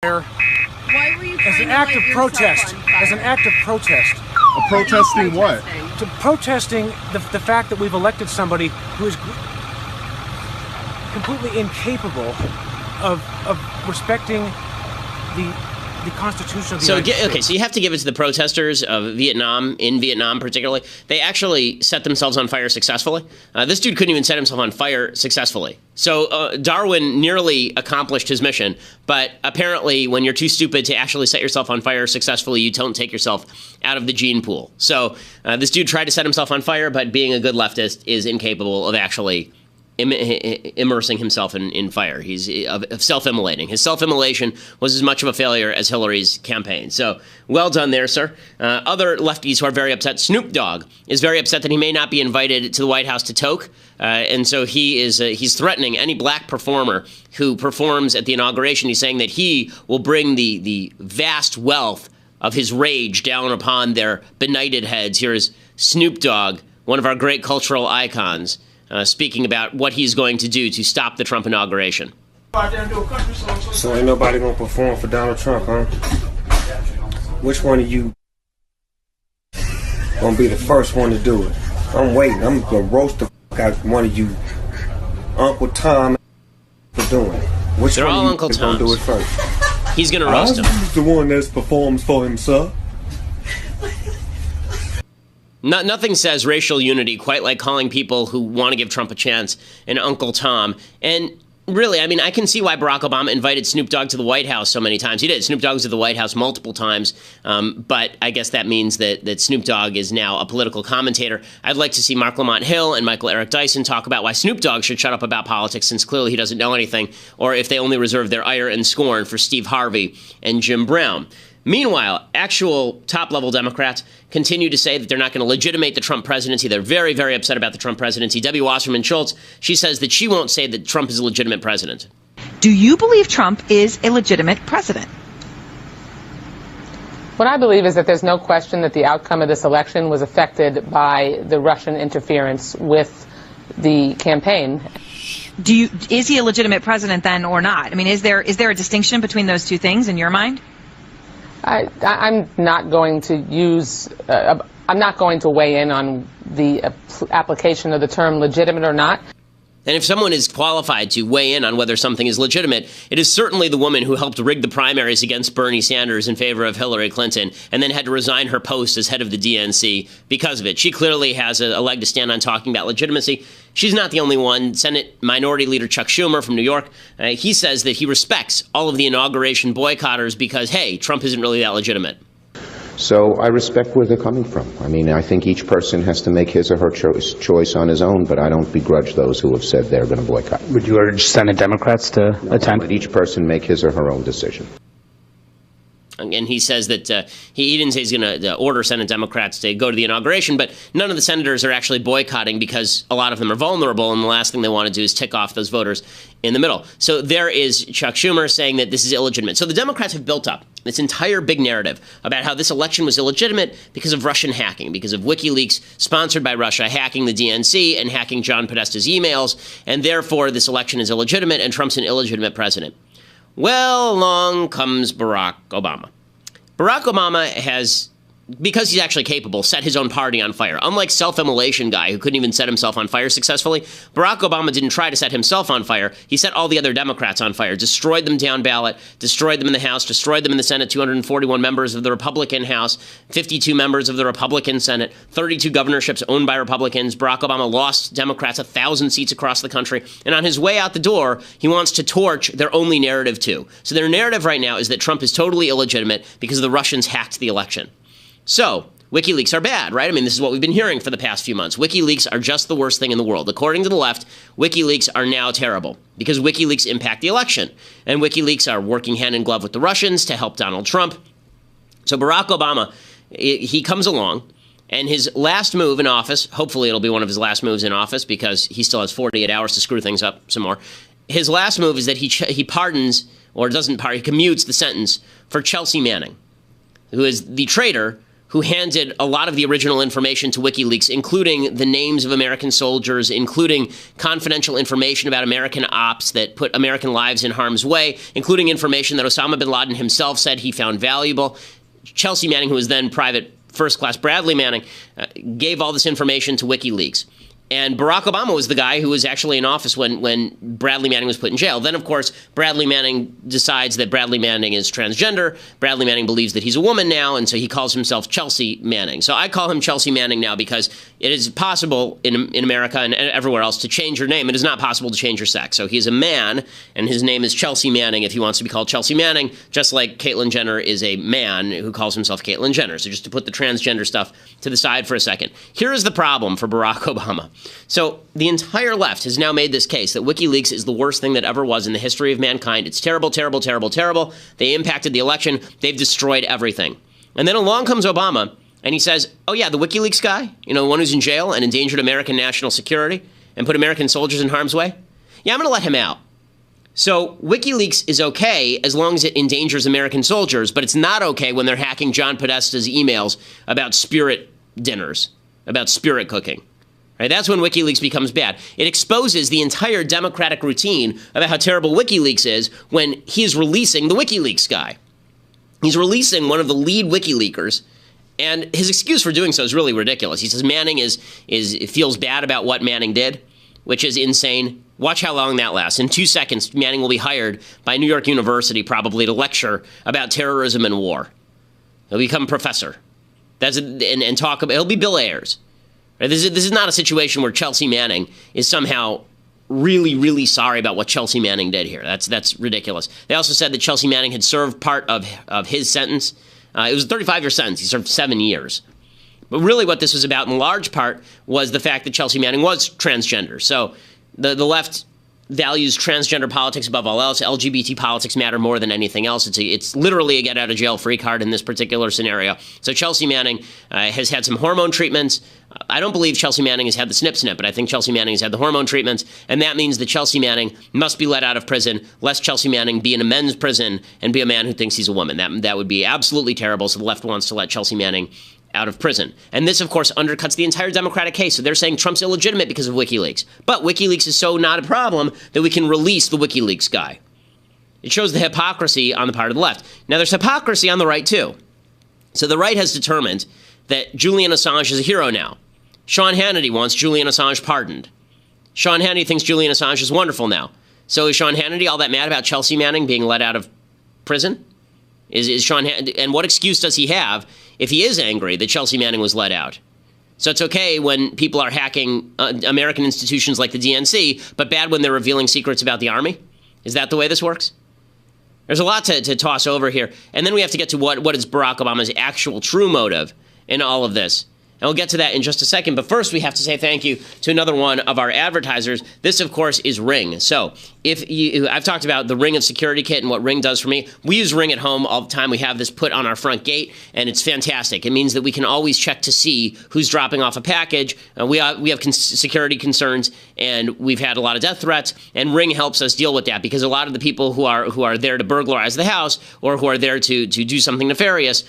Why were you as an act of protest. As an act of protest. Protesting what? Protesting the fact that we've elected somebody who is completely incapable of respecting the Constitution of the United States. Okay, so you have to give it to the protesters of Vietnam, in Vietnam particularly. They actually set themselves on fire successfully. This dude couldn't even set himself on fire successfully. So Darwin nearly accomplished his mission, but apparently when you're too stupid to actually set yourself on fire successfully, you don't take yourself out of the gene pool. So this dude tried to set himself on fire, but being a good leftist is incapable of actually immersing himself in fire. He's of self-immolating. His self-immolation was as much of a failure as Hillary's campaign. So well done there, sir. Other lefties who are very upset. Snoop Dogg is very upset that he may not be invited to the White House to toke. And so he's threatening any black performer who performs at the inauguration. He's saying that he will bring the vast wealth of his rage down upon their benighted heads. Here is Snoop Dogg, one of our great cultural icons, speaking about what he's going to do to stop the Trump inauguration. So ain't nobody gonna perform for Donald Trump, huh? Which one of you gonna be the first one to do it? I'm waiting. I'm gonna roast the fuck out one of you, Uncle Tom, for doing it. Which They're one all of you Uncle is gonna do it Toms. first? He's gonna roast him. I'm the one that performs for himself. Nothing says racial unity quite like calling people who want to give Trump a chance an Uncle Tom. And really, I mean, I can see why Barack Obama invited Snoop Dogg to the White House so many times. He did. Snoop Dogg was at the White House multiple times. But I guess that means that Snoop Dogg is now a political commentator. I'd like to see Mark Lamont Hill and Michael Eric Dyson talk about why Snoop Dogg should shut up about politics, since clearly he doesn't know anything, or if they only reserve their ire and scorn for Steve Harvey and Jim Brown. Meanwhile, actual top-level Democrats continue to say that they're not going to legitimate the Trump presidency. They're very, very upset about the Trump presidency. Debbie Wasserman Schultz, she says that she won't say that Trump is a legitimate president. Do you believe Trump is a legitimate president? What I believe is that there's no question that the outcome of this election was affected by the Russian interference with the campaign. Is he a legitimate president then or not? I mean, is there a distinction between those two things in your mind? I'm not going to I'm not going to weigh in on the application of the term legitimate or not. And if someone is qualified to weigh in on whether something is legitimate, it is certainly the woman who helped rig the primaries against Bernie Sanders in favor of Hillary Clinton and then had to resign her post as head of the DNC because of it. She clearly has a leg to stand on talking about legitimacy. She's not the only one. Senate Minority Leader Chuck Schumer from New York, he says that he respects all of the inauguration boycotters because, hey, Trump isn't really that legitimate. So I respect where they're coming from. I mean, I think each person has to make his or her choice on his own, but I don't begrudge those who have said they're going to boycott. Would you urge Senate Democrats to attend? Let each person make his or her own decision. And he says that he didn't say he's going to order Senate Democrats to go to the inauguration, but none of the senators are actually boycotting because a lot of them are vulnerable, and the last thing they want to do is tick off those voters in the middle. So there is Chuck Schumer saying that this is illegitimate. So the Democrats have built up this entire big narrative about how this election was illegitimate because of Russian hacking, because of WikiLeaks sponsored by Russia hacking the DNC and hacking John Podesta's emails, and therefore this election is illegitimate and Trump's an illegitimate president. Well, along comes Barack Obama. Barack Obama has, because he's actually capable, set his own party on fire. Unlike self-immolation guy who couldn't even set himself on fire successfully, Barack Obama didn't try to set himself on fire. He set all the other Democrats on fire, destroyed them down ballot, destroyed them in the House, destroyed them in the Senate, 241 members of the Republican House, 52 members of the Republican Senate, 32 governorships owned by Republicans. Barack Obama lost Democrats 1,000 seats across the country. And on his way out the door, he wants to torch their only narrative too. So their narrative right now is that Trump is totally illegitimate because the Russians hacked the election. So, WikiLeaks are bad, right? I mean, this is what we've been hearing for the past few months. WikiLeaks are just the worst thing in the world. According to the left, WikiLeaks are now terrible because WikiLeaks impact the election. And WikiLeaks are working hand in glove with the Russians to help Donald Trump. So Barack Obama, he comes along, and his last move in office, hopefully it'll be one of his last moves in office because he still has 48 hours to screw things up some more. His last move is that he pardons, or doesn't pardon, he commutes the sentence for Chelsea Manning, who is the traitor who handed a lot of the original information to WikiLeaks, including the names of American soldiers, including confidential information about American ops that put American lives in harm's way, including information that Osama bin Laden himself said he found valuable. Chelsea Manning, who was then Private First Class Bradley Manning, gave all this information to WikiLeaks. And Barack Obama was the guy who was actually in office when Bradley Manning was put in jail. Then, of course, Bradley Manning decides that Bradley Manning is transgender. Bradley Manning believes that he's a woman now, and so he calls himself Chelsea Manning. So I call him Chelsea Manning now because it is possible in America and everywhere else to change your name. It is not possible to change your sex. So he's a man, and his name is Chelsea Manning if he wants to be called Chelsea Manning, just like Caitlyn Jenner is a man who calls himself Caitlyn Jenner. So just to put the transgender stuff to the side for a second. Here is the problem for Barack Obama. So the entire left has now made this case that WikiLeaks is the worst thing that ever was in the history of mankind. It's terrible, terrible, terrible, terrible. They impacted the election. They've destroyed everything. And then along comes Obama, and he says, oh, yeah, the WikiLeaks guy, you know, the one who's in jail and endangered American national security and put American soldiers in harm's way. Yeah, I'm going to let him out. So WikiLeaks is okay as long as it endangers American soldiers, but it's not okay when they're hacking John Podesta's emails about spirit dinners, about spirit cooking. Right, that's when WikiLeaks becomes bad. It exposes the entire Democratic routine about how terrible WikiLeaks is when he's releasing the WikiLeaks guy. He's releasing one of the lead WikiLeakers, and his excuse for doing so is really ridiculous. He says Manning feels bad about what Manning did, which is insane. Watch how long that lasts. In 2 seconds, Manning will be hired by New York University probably to lecture about terrorism and war. He'll become a professor. And talk about. He'll be Bill Ayers. Right? This is not a situation where Chelsea Manning is somehow really, really sorry about what Chelsea Manning did here. That's ridiculous. They also said that Chelsea Manning had served part of his sentence. It was a 35-year sentence. He served 7 years. But really what this was about in large part was the fact that Chelsea Manning was transgender. So the left values transgender politics above all else. LGBT politics matter more than anything else. It's literally a get-out-of-jail-free card in this particular scenario. So Chelsea Manning has had some hormone treatments. I don't believe Chelsea Manning has had the snip, but I think Chelsea Manning has had the hormone treatments, and that means that Chelsea Manning must be let out of prison, lest Chelsea Manning be in a men's prison and be a man who thinks he's a woman. That would be absolutely terrible, so the left wants to let Chelsea Manning out of prison. And this, of course, undercuts the entire Democratic case. So they're saying Trump's illegitimate because of WikiLeaks. But WikiLeaks is so not a problem that we can release the WikiLeaks guy. It shows the hypocrisy on the part of the left. Now, there's hypocrisy on the right, too. So the right has determined that Julian Assange is a hero now. Sean Hannity wants Julian Assange pardoned. Sean Hannity thinks Julian Assange is wonderful now. So is Sean Hannity all that mad about Chelsea Manning being let out of prison? Is Sean Hannity, and what excuse does he have if he is angry that Chelsea Manning was let out? So it's okay when people are hacking American institutions like the DNC, but bad when they're revealing secrets about the Army? Is that the way this works? There's a lot to toss over here. And then we have to get to what is Barack Obama's actual true motive in all of this. And we'll get to that in just a second. But first, we have to say thank you to another one of our advertisers. This, of course, is Ring. So I've talked about the Ring of Security Kit and what Ring does for me. We use Ring at home all the time. We have this put on our front gate, and it's fantastic. It means that we can always check to see who's dropping off a package. We have security concerns, and we've had a lot of death threats, and Ring helps us deal with that because a lot of the people who are there to burglarize the house or who are there to do something nefarious,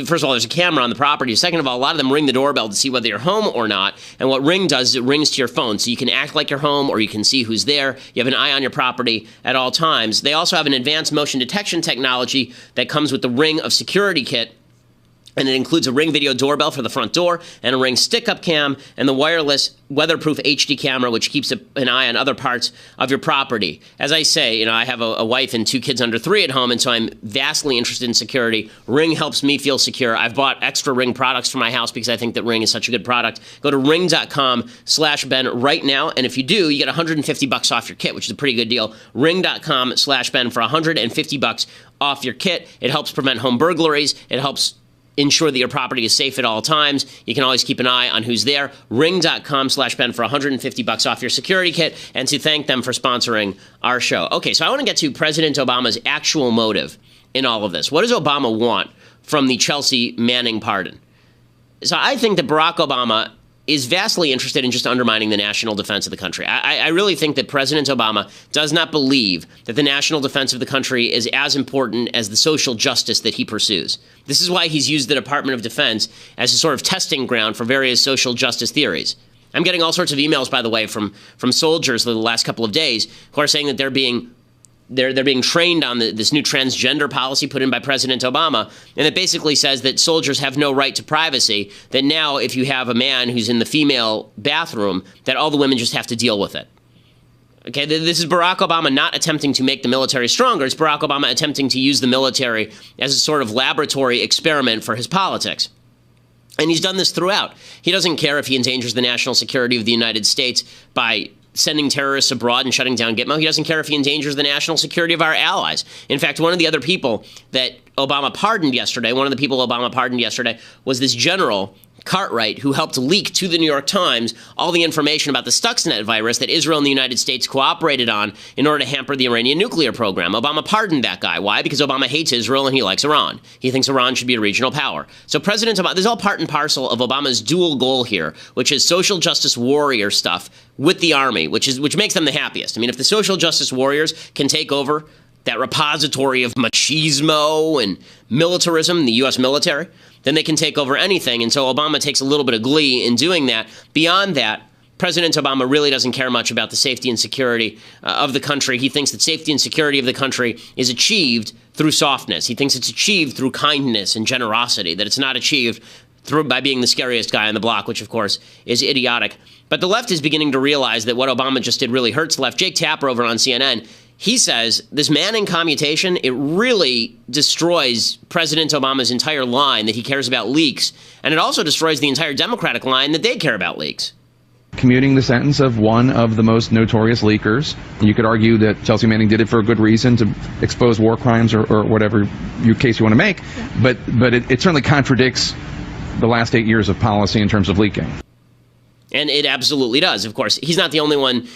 first of all, there's a camera on the property. Second of all, a lot of them ring the doorbell to see whether you're home or not. And what Ring does is it rings to your phone. So you can act like you're home or you can see who's there. You have an eye on your property at all times. They also have an advanced motion detection technology that comes with the Ring of Security Kit. And it includes a Ring video doorbell for the front door and a Ring stick-up cam and the wireless weatherproof HD camera, which keeps an eye on other parts of your property. As I say, I have a wife and 2 kids under 3 at home, and so I'm vastly interested in security. Ring helps me feel secure. I've bought extra Ring products for my house because I think that Ring is such a good product. Go to ring.com/Ben right now, and if you do, you get $150 off your kit, which is a pretty good deal. Ring.com/Ben for $150 off your kit. It helps prevent home burglaries. It helps ensure that your property is safe at all times. You can always keep an eye on who's there. Ring.com/Ben for $150 off your security kit, and to thank them for sponsoring our show. Okay, so I want to get to President Obama's actual motive in all of this. What does Obama want from the Chelsea Manning pardon? So I think that Barack Obama is vastly interested in just undermining the national defense of the country. I really think that President Obama does not believe that the national defense of the country is as important as the social justice that he pursues. This is why he's used the Department of Defense as a sort of testing ground for various social justice theories. I'm getting all sorts of emails, by the way, from soldiers the last couple of days who are saying that they're being trained on this new transgender policy put in by President Obama, and it basically says that soldiers have no right to privacy, that now if you have a man who's in the female bathroom, that all the women just have to deal with it. Okay, this is Barack Obama not attempting to make the military stronger. It's Barack Obama attempting to use the military as a sort of laboratory experiment for his politics. And he's done this throughout. He doesn't care if he endangers the national security of the United States by sending terrorists abroad and shutting down Gitmo. He doesn't care if he endangers the national security of our allies. In fact, one of the other people that Obama pardoned yesterday, was this general, Cartwright, who helped leak to the New York Times all the information about the Stuxnet virus that Israel and the United States cooperated on in order to hamper the Iranian nuclear program. Obama pardoned that guy. Why? Because Obama hates Israel and he likes Iran. He thinks Iran should be a regional power. So President Obama, this is all part and parcel of Obama's dual goal here, which is social justice warrior stuff with the army, which makes them the happiest. I mean, if the social justice warriors can take over that repository of machismo and militarism, the U.S. military, then they can take over anything. And so Obama takes a little bit of glee in doing that. Beyond that, President Obama really doesn't care much about the safety and security of the country. He thinks that safety and security of the country is achieved through softness. He thinks it's achieved through kindness and generosity, that it's not achieved by being the scariest guy on the block, which, of course, is idiotic. But the left is beginning to realize that what Obama just did really hurts the left. Jake Tapper over on CNN, he says this Manning commutation, it really destroys President Obama's entire line that he cares about leaks, and it also destroys the entire Democratic line that they care about leaks. Commuting the sentence of one of the most notorious leakers. You could argue that Chelsea Manning did it for a good reason, to expose war crimes or whatever case you want to make, but it certainly contradicts the last 8 years of policy in terms of leaking. And it absolutely does, of course. He's not the only one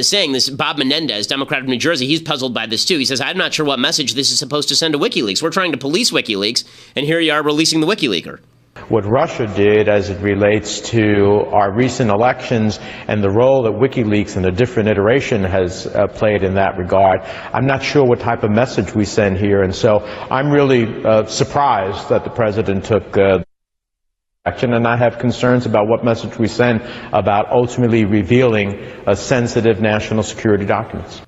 saying this. Bob Menendez, Democrat of New Jersey, he's puzzled by this too. He says, I'm not sure what message this is supposed to send to WikiLeaks. We're trying to police WikiLeaks, and here you are releasing the WikiLeaker. What Russia did as it relates to our recent elections and the role that WikiLeaks in a different iteration has played in that regard, I'm not sure what type of message we send here. And so I'm really surprised that the president took action, and I have concerns about what message we send about ultimately revealing sensitive national security documents.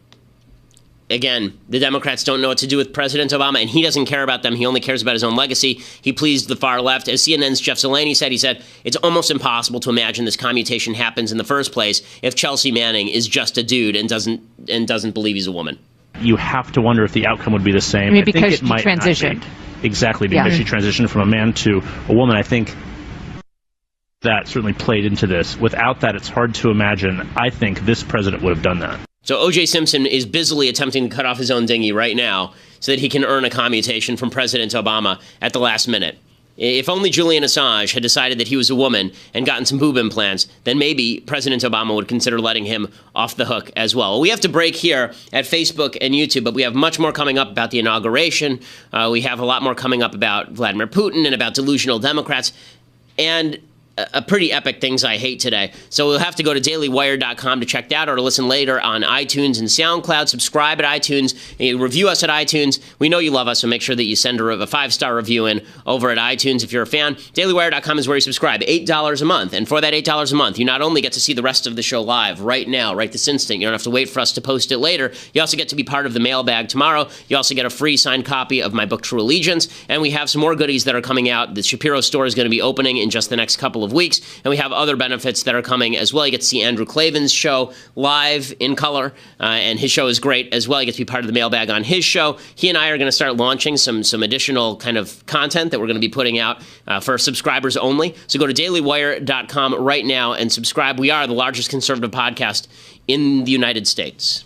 Again, the Democrats don't know what to do with President Obama, and he doesn't care about them. He only cares about his own legacy. He pleased the far left. As CNN's Jeff Zeleny said, he said, it's almost impossible to imagine this commutation happens in the first place if Chelsea Manning is just a dude and doesn't believe he's a woman. You have to wonder if the outcome would be the same. I mean, because she transitioned. Exactly, because she transitioned from a man to a woman. I think that certainly played into this. Without that, it's hard to imagine. I think this president would have done that. So O.J. Simpson is busily attempting to cut off his own dinghy right now so that he can earn a commutation from President Obama at the last minute. If only Julian Assange had decided that he was a woman and gotten some boob implants, then maybe President Obama would consider letting him off the hook as well. We have to break here at Facebook and YouTube, but we have much more coming up about the inauguration. We have a lot more coming up about Vladimir Putin and about delusional Democrats. And a pretty epic things I hate today. So we'll have to go to dailywire.com to check that out, or to listen later on iTunes and SoundCloud. Subscribe at iTunes. Review us at iTunes. We know you love us, so make sure that you send a 5-star review in over at iTunes if you're a fan. dailywire.com is where you subscribe. $8 a month. And for that $8 a month, you not only get to see the rest of the show live right now, right this instant. You don't have to wait for us to post it later. You also get to be part of the mailbag tomorrow. You also get a free signed copy of my book, True Allegiance. And we have some more goodies that are coming out. The Shapiro store is going to be opening in just the next couple of weeks, and we have other benefits that are coming as well. You get to see Andrew Klavan's show live in color, and his show is great as well. You get to be part of the mailbag on his show. He and I are going to start launching some additional kind of content that we're going to be putting out for subscribers only. So go to dailywire.com right now and subscribe. We are the largest conservative podcast in the United States.